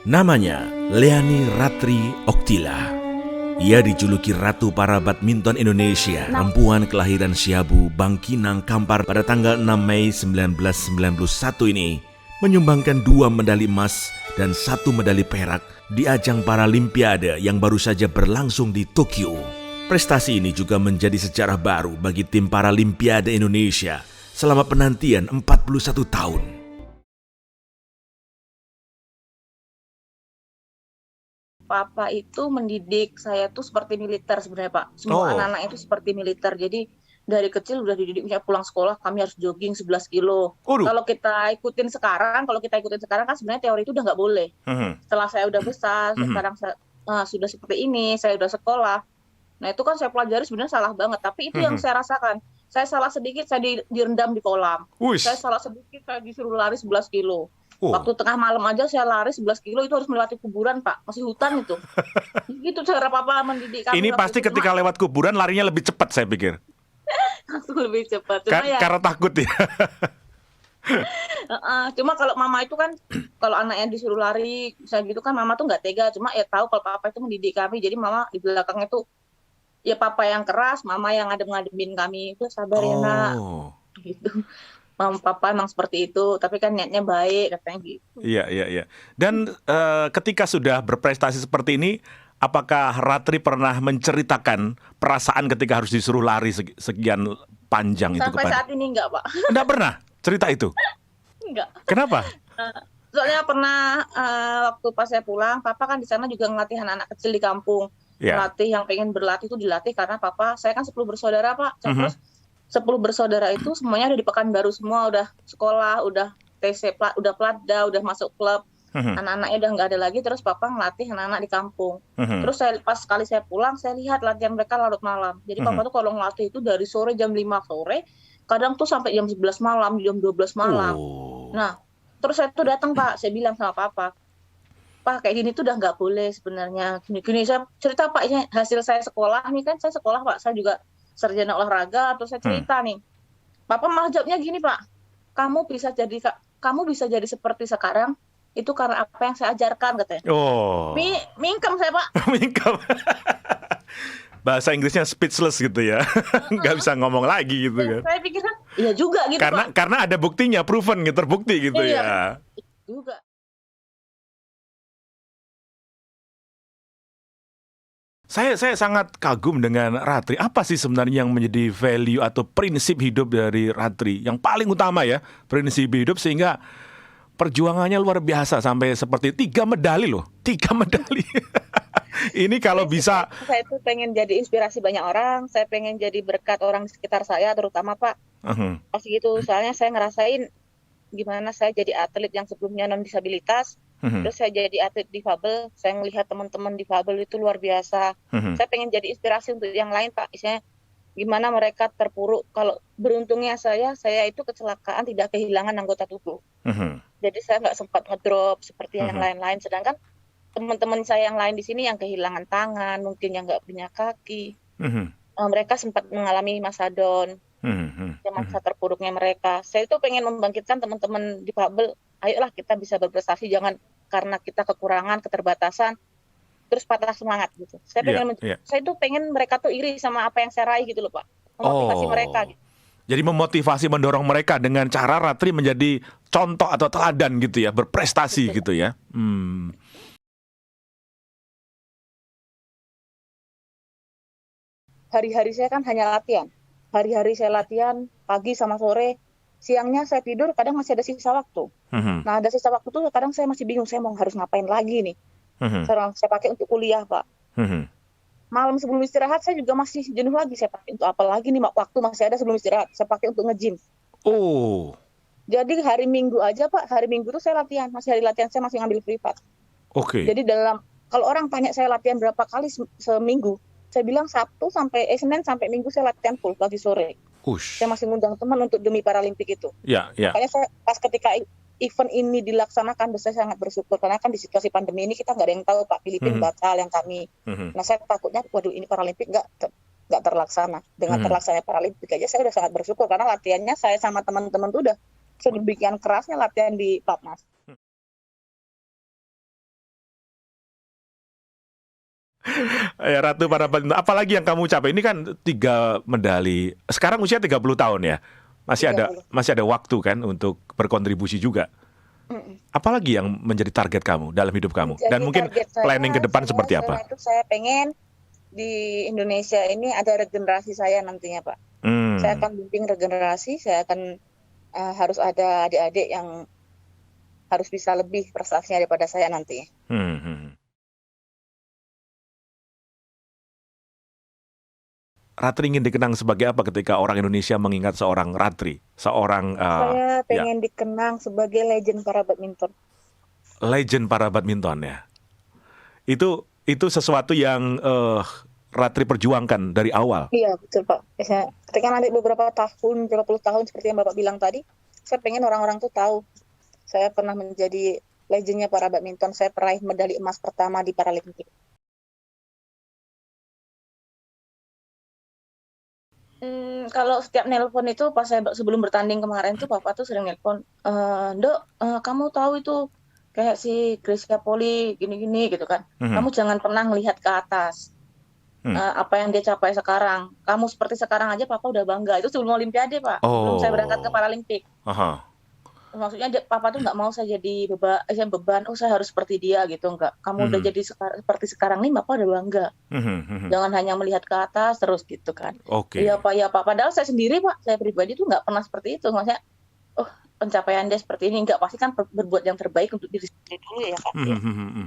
Namanya Leani Ratri Oktila. Ia dijuluki Ratu para Badminton Indonesia. Perempuan kelahiran Siabu, Bangkinang, Kampar pada tanggal 6 Mei 1991 ini menyumbangkan 2 medali emas dan 1 medali perak di ajang Paralimpiade yang baru saja berlangsung di Tokyo. Prestasi ini juga menjadi sejarah baru bagi tim Paralimpiade Indonesia selama penantian 41 tahun. Papa itu mendidik saya tuh seperti militer sebenarnya, Pak. Semua anak-anak itu seperti militer. Jadi dari kecil udah dididik, misalnya pulang sekolah kami harus jogging 11 kilo. Kalau kita ikutin sekarang kan sebenarnya teori itu udah nggak boleh. Setelah saya udah besar, sekarang sudah seperti ini, saya udah sekolah. Nah itu kan saya pelajari sebenarnya salah banget. Tapi itu yang saya rasakan. Saya salah sedikit, saya direndam di kolam. Saya salah sedikit, saya disuruh lari 11 kilo. Waktu tengah malam aja saya lari 11 kilo, itu harus melewati kuburan, Pak. Masih hutan itu. Gitu cara Papa mendidik kami. Ini pasti ketika lewat kuburan larinya lebih cepat, saya pikir. Lebih cepat. Karena takut ya. Cuma kalau Mama itu kan, kalau anaknya disuruh lari, saya gitu kan Mama tuh nggak tega. Cuma ya tahu kalau Papa itu mendidik kami. Jadi Mama di belakangnya tuh, ya Papa yang keras, Mama yang ngadem-ngademin kami. Itu sabar ya nak. Gitu. Papa emang seperti itu, tapi kan niatnya baik katanya gitu. Iya. Dan ketika sudah berprestasi seperti ini, apakah Ratri pernah menceritakan perasaan ketika harus disuruh lari sekian panjang itu Sampai saat ini enggak, Pak. Enggak pernah cerita itu? Enggak. Kenapa? Soalnya pernah waktu pas saya pulang, Papa kan di sana juga ngelatih anak-anak kecil di kampung. Melatih yang pengen berlatih itu dilatih karena Papa, saya kan 10 bersaudara, Pak. Terus 10 bersaudara itu semuanya ada di Pekanbaru semua, udah sekolah, udah TC, udah Platda, udah masuk klub. Anak-anaknya udah nggak ada lagi, terus Papa ngelatih anak-anak di kampung. Terus pas sekali saya pulang, saya lihat latihan mereka larut malam. Jadi Papa tuh kalau ngelatih itu dari sore jam 5 sore, kadang tuh sampai jam 11 malam, jam 12 malam. Nah, terus saya tuh datang, Pak, saya bilang sama Papa, Pak kayak gini tuh udah nggak boleh sebenarnya. Gini saya cerita, Pak, ini hasil saya sekolah nih kan, saya sekolah, Pak, saya juga sarjana olahraga. Terus saya cerita nih, Papa malah jawabnya gini, Pak, kamu bisa jadi seperti sekarang itu karena apa yang saya ajarkan, katanya. Mingkem saya, Pak. Mingkem. Bahasa Inggrisnya speechless gitu ya. Nggak bisa ngomong lagi gitu kan. Saya pikir kan iya juga gitu, Pak. Karena ada buktinya, proven gitu, terbukti gitu ya. Juga. Saya sangat kagum dengan Ratri. Apa sih sebenarnya yang menjadi value atau prinsip hidup dari Ratri? Yang paling utama ya, prinsip hidup sehingga perjuangannya luar biasa sampai seperti 3 medali loh. 3 medali. Ini kalau bisa. Saya tuh pengen jadi inspirasi banyak orang. Saya pengen jadi berkat orang di sekitar saya, terutama Pak. Pas gitu, soalnya saya ngerasain gimana saya jadi atlet yang sebelumnya non-disabilitas. Terus saya jadi atlet difabel, saya melihat teman-teman difabel itu luar biasa. Saya pengen jadi inspirasi untuk yang lain, Pak. Misalnya gimana mereka terpuruk. Kalau beruntungnya saya itu kecelakaan tidak kehilangan anggota tubuh. Jadi saya nggak sempat ngedrop seperti yang lain-lain. Sedangkan teman-teman saya yang lain di sini yang kehilangan tangan, mungkin yang nggak punya kaki. Mereka sempat mengalami masa down. Masa terpuruknya mereka. Saya itu pengen membangkitkan teman-teman difabel. Ayolah kita bisa berprestasi, jangan karena kita kekurangan, keterbatasan, terus patah semangat gitu. Saya itu pengen mereka tuh iri sama apa yang saya raih gitu loh, Pak. Memotivasi mereka gitu. Jadi memotivasi, mendorong mereka dengan cara Ratri menjadi contoh atau teladan gitu ya, berprestasi gitu ya. Hari-hari saya kan hanya latihan. Hari-hari saya latihan pagi sama sore. Siangnya saya tidur, kadang masih ada sisa waktu. Nah, ada sisa waktu tuh kadang saya masih bingung, saya mau harus ngapain lagi nih. Saya pakai untuk kuliah, Pak. Malam sebelum istirahat saya juga masih jenuh lagi, saya pakai untuk apa lagi nih, waktu masih ada sebelum istirahat, saya pakai untuk nge-gym. Jadi hari Minggu aja, Pak, hari Minggu tuh saya latihan, masih hari latihan saya masih ngambil privat. Jadi kalau orang tanya saya latihan berapa kali seminggu, saya bilang Senin sampai Minggu saya latihan full pagi sore. Saya masih ngundang teman untuk demi Paralimpik itu. Makanya saya pas ketika event ini dilaksanakan, saya sangat bersyukur karena kan di situasi pandemi ini kita nggak ada yang tahu, Pak, Filipina batal yang kami. Nah saya takutnya, waduh ini Paralimpik nggak terlaksana. Dengan terlaksananya Paralimpik aja saya udah sangat bersyukur karena latihannya saya sama teman-teman tuh udah sedemikian kerasnya latihan di Platnas. Ya, Ratu para badminton. Apalagi yang kamu capai? Ini kan 3 medali. Sekarang usia 30 tahun ya. Masih ada 30. masih ada waktu kan untuk berkontribusi juga. Mm-mm. Apalagi yang menjadi target kamu dalam hidup kamu? Jadi Dan mungkin target planning ke depan seperti saya apa? itu saya pengen di Indonesia ini ada regenerasi saya nantinya, Pak. Saya Hmm. akan bimbing regenerasi, saya akan harus ada adik-adik yang harus bisa lebih prestasinya daripada saya nanti. Hmm. Hmm. Ratri ingin dikenang sebagai apa ketika orang Indonesia mengingat seorang Ratri, seorang Saya ya pengen dikenang sebagai legend para badminton. legend para badminton ya. Itu sesuatu yang Ratri perjuangkan dari awal. Iya, betul, Pak. Ketika nanti beberapa tahun, berapa puluh tahun seperti yang Bapak bilang tadi, saya pengen orang-orang tuh tahu saya pernah menjadi legendnya para badminton. Saya peraih medali emas pertama di Paralimpik. Kalau setiap nelpon itu pas saya sebelum bertanding kemarin tuh Papa tuh sering nelpon, Dok, kamu tahu itu kayak si Greysia Poli gini-gini gitu kan. Mhm. Kamu jangan pernah melihat ke atas. Apa yang dia capai sekarang. Kamu seperti sekarang aja Papa udah bangga. Itu sebelum Olimpiade, Pak. Sebelum saya berangkat ke Oh, Paralimpik. aha. Maksudnya Papa tuh nggak mau saya jadi beban, oh saya harus seperti dia gitu, nggak. Kamu udah jadi seperti sekarang nih, Papa udah bangga. Mhm, mhm. Jangan hanya melihat ke atas terus gitu kan. Oke. Iya Pak, ya Pak. Padahal saya sendiri Pak, saya pribadi tuh nggak pernah seperti itu. Maksudnya, oh pencapaian dia seperti ini, nggak, pasti kan berbuat yang terbaik untuk diri sendiri dulu ya Pak. Mhm, mhm, mhm.